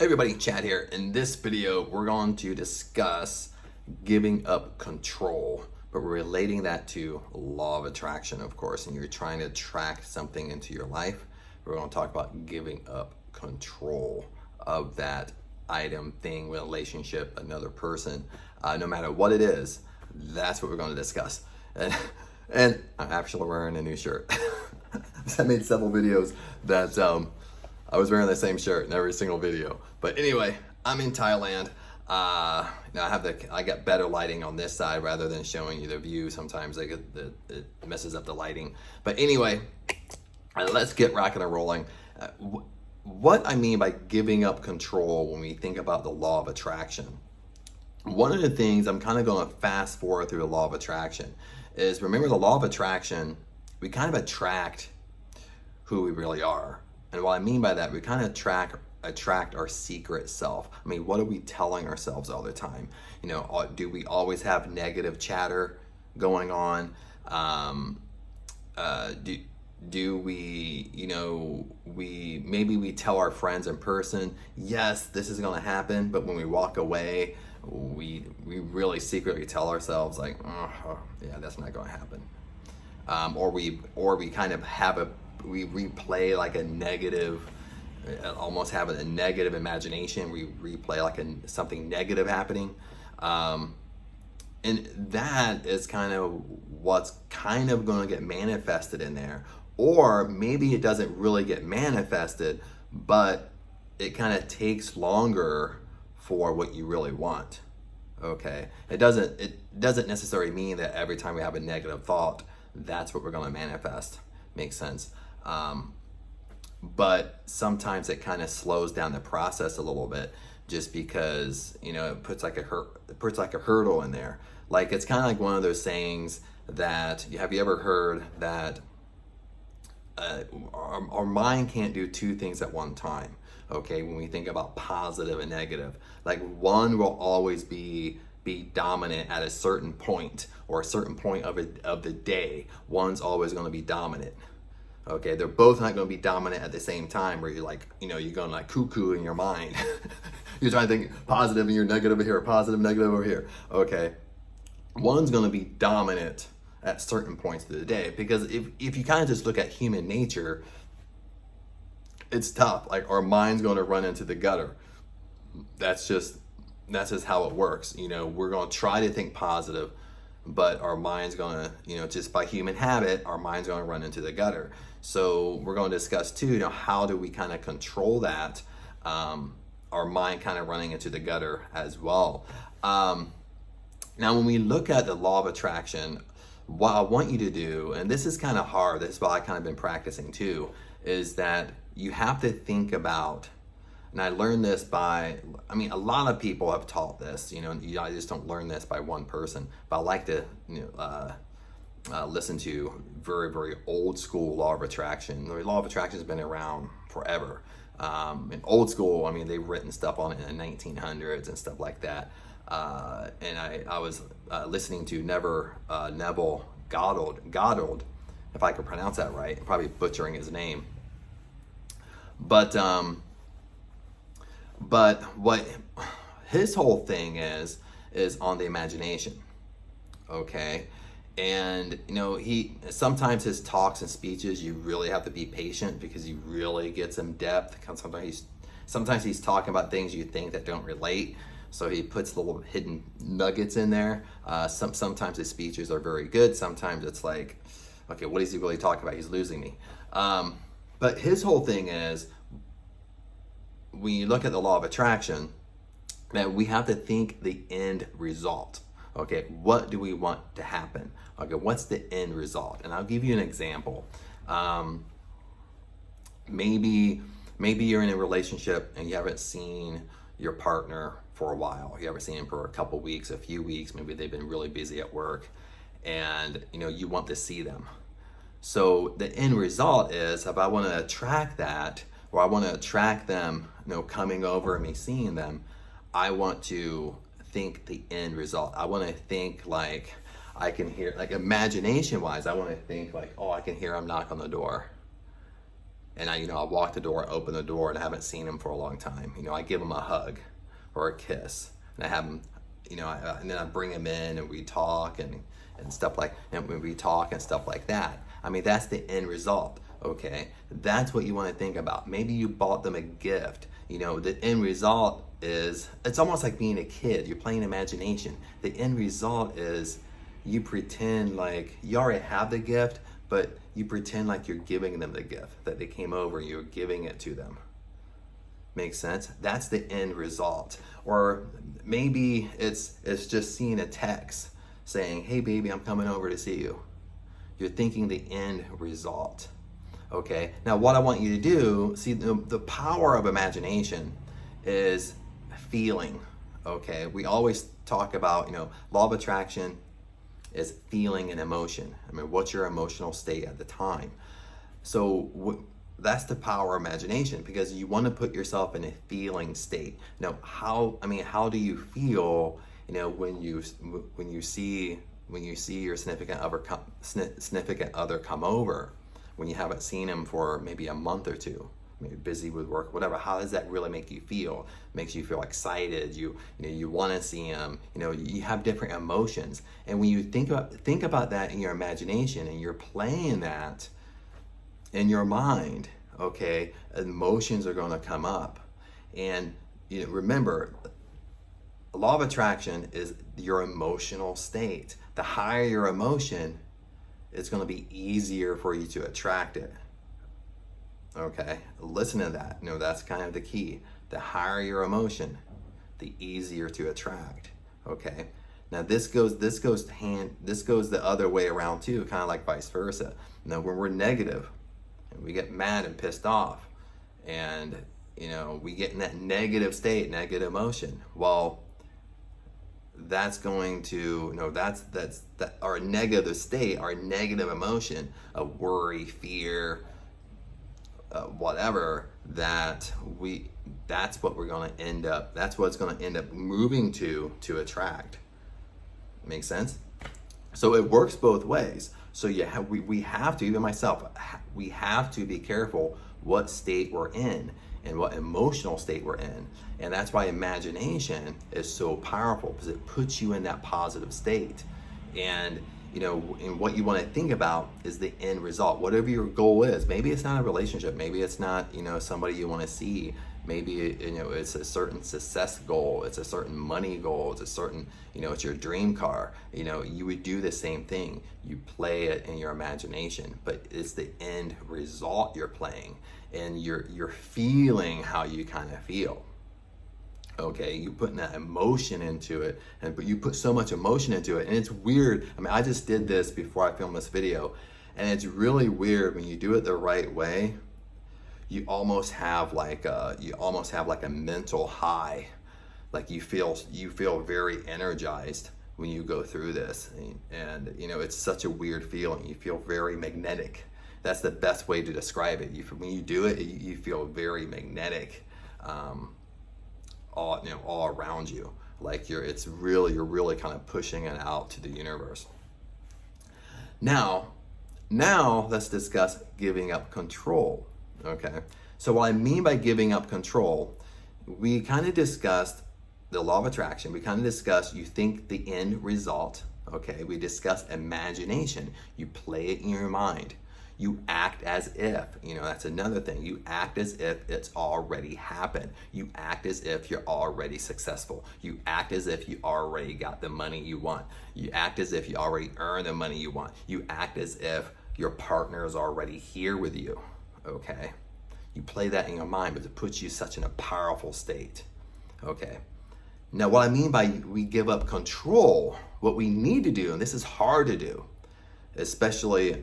Hey everybody, Chad here. In this video, we're going to discuss giving up control, but we're relating that to law of attraction, of course, and you're trying to attract something into your life. We're going to talk about giving up control of that item, thing, relationship, another person, no matter what it is. That's what we're going to discuss. And I'm actually wearing a new shirt. I made several videos that I was wearing the same shirt in every single video. But anyway, I'm in Thailand. I got better lighting on this side rather than showing you the view. Sometimes it messes up the lighting. But anyway, let's get rocking and rolling. What I mean by giving up control when we think about the law of attraction. One of the things I'm kind of going to fast forward through the law of attraction is, remember, the law of attraction, we kind of attract who we really are. And what I mean by that, we kind of attract our secret self. I mean, what are we telling ourselves all the time? You know, do we always have negative chatter going on? Do we, you know, maybe we tell our friends in person, yes, this is going to happen, but when we walk away, we really secretly tell ourselves like, oh, yeah, that's not going to happen. Or we kind of we replay like a negative, almost have a negative imagination. We replay like something negative happening. And that is kind of what's kind of going to get manifested in there. Or maybe it doesn't really get manifested, but it kind of takes longer for what you really want. Okay, it doesn't necessarily mean that every time we have a negative thought, that's what we're going to manifest. Makes sense. But sometimes it kind of slows down the process a little bit, just because, you know, it puts like a hurdle in there. Like, it's kind of like one of those sayings that, have you ever heard that our mind can't do two things at one time? Okay, when we think about positive and negative, like one will always be dominant at a certain point, or a certain point of the day. One's always going to be dominant. Okay, they're both not going to be dominant at the same time, where you're like, you know, you're going like cuckoo in your mind. You're trying to think positive and you're negative over here, positive, negative over here. Okay, one's going to be dominant at certain points of the day, because if you kind of just look at human nature, it's tough. Like, our mind's going to run into the gutter. That's just how it works. You know, we're going to try to think positive, but our mind's going to, you know, just by human habit, our mind's going to run into the gutter. So we're going to discuss too, you know, how do we kind of control that, our mind kind of running into the gutter as well. Now, when we look at the law of attraction, what I want you to do, and this is kind of hard, this is what I kind of been practicing too, is that you have to think about, and I learned this a lot of people have taught this, you know, I just don't learn this by one person, but I like to, you know, listen to very, very old school law of attraction. The law of attraction has been around forever. In old school, I mean, they've written stuff on it in the 1900s and stuff like that. And I was listening to Neville Goddard, if I could pronounce that right. I'm probably butchering his name. But what his whole thing is on the imagination. Okay. And, you know, sometimes his talks and speeches, you really have to be patient, because he really gets in depth. Sometimes he's talking about things you think that don't relate, so he puts little hidden nuggets in there. Sometimes his speeches are very good. Sometimes it's like, okay, what is he really talking about? He's losing me. But his whole thing is, when you look at the law of attraction, that we have to think the end result. Okay, what do we want to happen? Okay, what's the end result? And I'll give you an example. Maybe you're in a relationship and you haven't seen your partner for a while. You haven't seen him for a couple weeks, a few weeks. Maybe they've been really busy at work, and, you know, you want to see them. So the end result is, if I want to attract that, or I want to attract them, you know, coming over and me seeing them, I want to think the end result. I want to think like I can hear, like imagination wise, I want to think like, oh, I can hear him knock on the door. and I walk the door, open the door, and I haven't seen him for a long time. I give him a hug or a kiss, and I have him, and then I bring him in and we talk and stuff like, and we talk and stuff like that. I mean, that's the end result. Okay, that's what you want to think about. Maybe you bought them a gift. The end result is, it's almost like being a kid. You're playing imagination. The end result is you pretend like you already have the gift, but you pretend like you're giving them the gift, that they came over, you're giving it to them. Makes sense? That's the end result. Or maybe it's just seeing a text saying, hey baby, I'm coming over to see you. You're thinking the end result. Okay, now what I want you to do, see, the power of imagination is feeling. Okay, we always talk about, law of attraction is feeling and emotion. I mean, what's your emotional state at the time? So that's the power of imagination, because you want to put yourself in a feeling state. Now, how do you feel, when you see your significant other come over, when you haven't seen him for maybe a month or two, maybe busy with work, whatever? How does that really make you feel? It makes you feel excited. You want to see him. You have different emotions, and when you think about that in your imagination, and you're playing that in your mind, okay, emotions are going to come up. And remember, law of attraction is your emotional state. The higher your emotion, it's going to be easier for you to attract it. Okay, listen to that. That's kind of the key. The higher your emotion, the easier to attract. Okay, now this goes the other way around too, kind of like vice versa. Now, when we're negative and we get mad and pissed off, and we get in that negative state, negative emotion, well, that's going to, that's our negative state, our negative emotion of worry, fear, whatever, that's what we're going to end up, that's what it's going to end up moving to attract. Make sense? So it works both ways. So we have to, even myself, we have to be careful what state we're in and what emotional state we're in. And that's why imagination is so powerful, because it puts you in that positive state. And and what you want to think about is the end result. Whatever your goal is, maybe it's not a relationship, maybe it's not somebody you want to see, maybe it's a certain success goal, it's a certain money goal, it's a certain it's your dream car. You would do the same thing. You play it in your imagination, but it's the end result you're playing, and you're feeling how you kind of feel. Okay, you putting that emotion into it, but you put so much emotion into it, and it's weird. I mean, I just did this before I filmed this video, and it's really weird when you do it the right way. You almost have like a mental high, like you feel very energized when you go through this, and it's such a weird feeling. You feel very magnetic. That's the best way to describe it. When you do it, you feel very magnetic. All around you, like you're really kind of pushing it out to the universe. Now let's discuss giving up control. Okay, so what I mean by giving up control, we kind of discussed the law of attraction. We kind of discussed, you think the end result. Okay, we discussed imagination. You play it in your mind. You act as if, that's another thing. You act as if it's already happened. You act as if you're already successful. You act as if you already got the money you want. You act as if you already earned the money you want. You act as if your partner is already here with you, okay? You play that in your mind, but it puts you such in a powerful state, okay? Now, what I mean by we give up control, what we need to do, and this is hard to do, especially,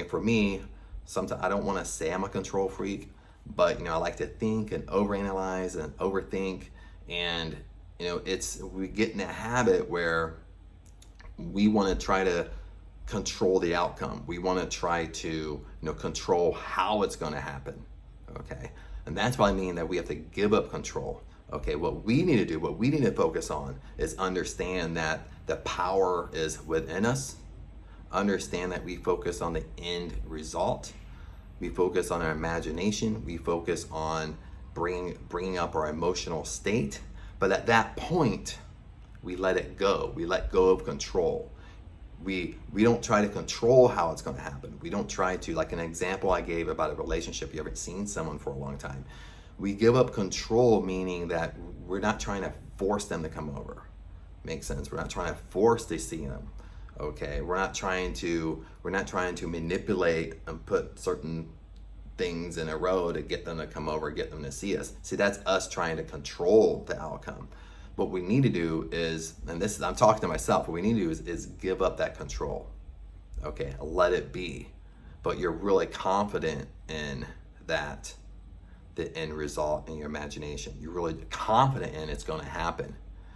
for me, sometimes I don't want to say I'm a control freak, but I like to think and overanalyze and overthink, and we get in a habit where we want to try to control the outcome. We want to try to control how it's going to happen. Okay, and that's what I mean that we have to give up control. Okay, what we need to do, what we need to focus on is understand that the power is within us. Understand that we focus on the end result. we focus on our imagination, we focus on bringing up our emotional state. But at that point, we let it go. We let go of control. We don't try to control how it's going to happen. We don't try to, like an example I gave about a relationship, you haven't seen someone for a long time. We give up control, meaning that we're not trying to force them to come over. Makes sense? We're not trying to force to see them. Okay, we're not trying to manipulate and put certain things in a row to get them to come over, get them to see us. See, that's us trying to control the outcome. What we need to do is, and this is, I'm talking to myself, what we need to do is give up that control. Okay, let it be. But you're really confident in that, the end result in your imagination. You're really confident in it's going to happen.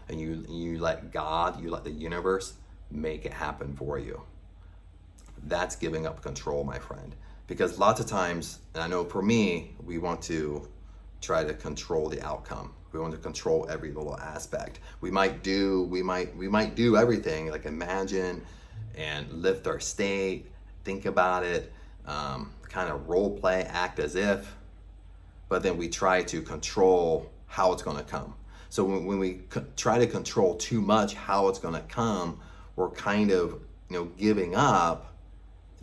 And you let God, you let the universe make it happen for you. That's giving up control, my friend. Because lots of times, and I know for me, we want to try to control the outcome. We want to control every little aspect. We might do everything, like imagine and lift our state, think about it, kind of role play, act as if, but then we try to control how it's going to come. So when we try to control too much how it's going to come, we're kind of, giving up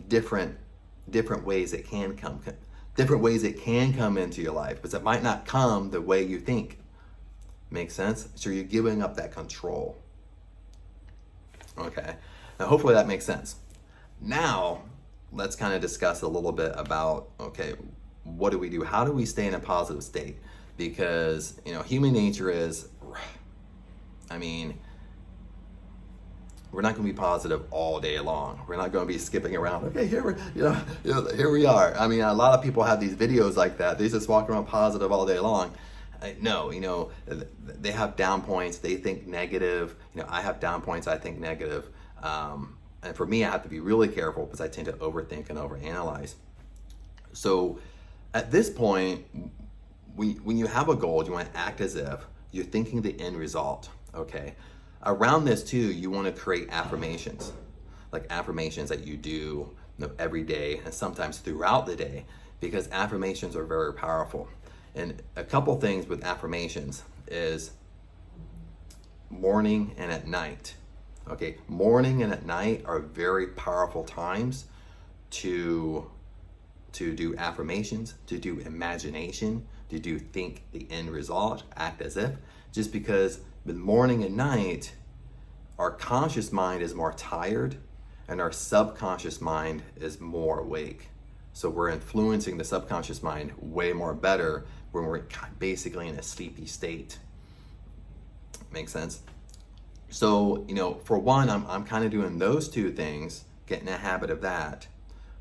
different ways it can come, different ways it can come into your life, but it might not come the way you think. Make sense? So you're giving up that control. Okay. Now, hopefully that makes sense. Now, let's kind of discuss a little bit about, okay, what do we do? How do we stay in a positive state? Because, human nature is, we're not going to be positive all day long. We're not going to be skipping around. Okay, here we are. A lot of people have these videos like that. They just walk around positive all day long. No, they have down points. They think negative. I have down points. I think negative. And for me, I have to be really careful because I tend to overthink and overanalyze. So at this point, when you have a goal, you want to act as if you're thinking the end result. Okay. Around this too, you want to create affirmations, like affirmations that you do every day and sometimes throughout the day, because affirmations are very powerful. And a couple things with affirmations is morning and at night. Okay, morning and at night are very powerful times to do affirmations, to do imagination, to do think the end result, act as if, just because with morning and night, our conscious mind is more tired and our subconscious mind is more awake. So we're influencing the subconscious mind way more better when we're basically in a sleepy state. Makes sense? So, for one, I'm kind of doing those two things, getting a habit of that.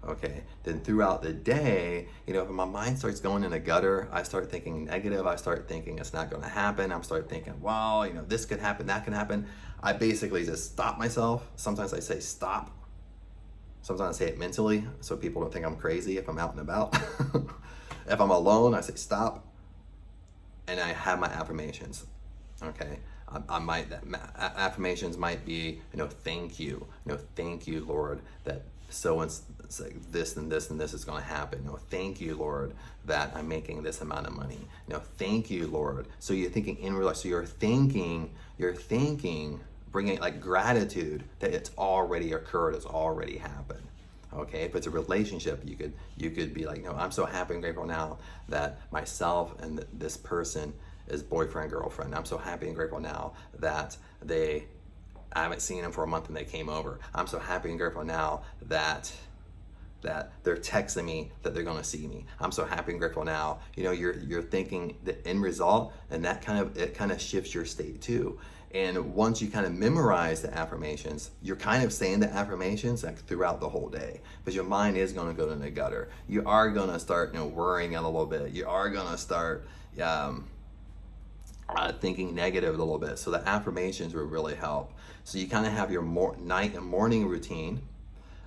Okay, then throughout the day, if my mind starts going in a gutter, I start thinking negative, I start thinking it's not going to happen, I start thinking, well, this could happen, that can happen. I basically just stop myself. Sometimes I say stop. Sometimes I say it mentally so people don't think I'm crazy if I'm out and about. If I'm alone, I say stop, and I have my affirmations. Okay, affirmations might be, thank you, thank you, Lord, that so and this and this and this is going to happen. Thank you, Lord, that I'm making this amount of money. Thank you, Lord. So you're thinking in real life. So you're thinking, bringing like gratitude that it's already occurred, it's already happened. Okay, if it's a relationship, you could be like, I'm so happy and grateful now that myself and this person is boyfriend, girlfriend. I'm so happy and grateful now that I haven't seen them for a month and they came over. I'm so happy and grateful now that they're texting me that they're going to see me. I'm so happy and grateful now. You're thinking the end result, and that kind of shifts your state too. And once you kind of memorize the affirmations, you're kind of saying the affirmations like throughout the whole day, but your mind is going to go in the gutter. You are going to start worrying a little bit. You are going to start thinking negative a little bit. So the affirmations will really help. So you kind of have your night and morning routine.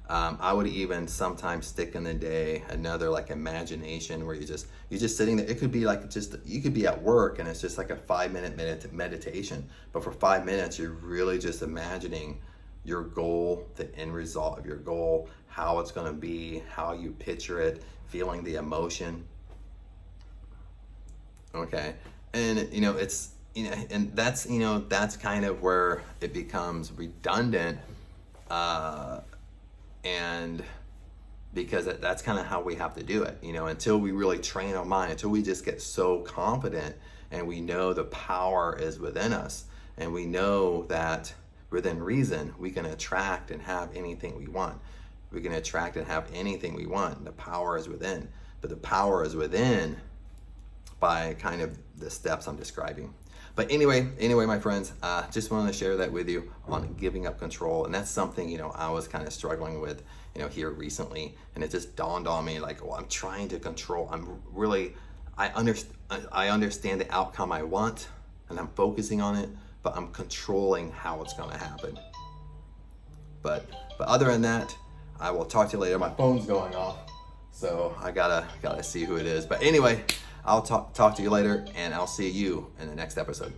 I would even sometimes stick in the day another like imagination where you're just sitting there. It could be like you could be at work and it's just like a 5-minute meditation. But for 5 minutes, you're really just imagining your goal, the end result of your goal, how it's going to be, how you picture it, feeling the emotion. Okay. And, you know, it's, you know, and that's, you know, that's kind of where it becomes redundant. And because that's kind of how we have to do it, you know, until we really train our mind, until we just get so confident and we know the power is within us, and we know that within reason we can attract and have anything we want. We can attract and have anything we want. The power is within, but the power is within by kind of the steps I'm describing. But anyway, my friends, just wanted to share that with you on giving up control. And that's something, you know, I was kind of struggling with, you know, here recently. And it just dawned on me like, well, I'm trying to control. I understand the outcome I want and I'm focusing on it, but I'm controlling how it's going to happen. But other than that, I will talk to you later. My phone's going off, so I gotta see who it is. But anyway, I'll talk to you later, and I'll see you in the next episode.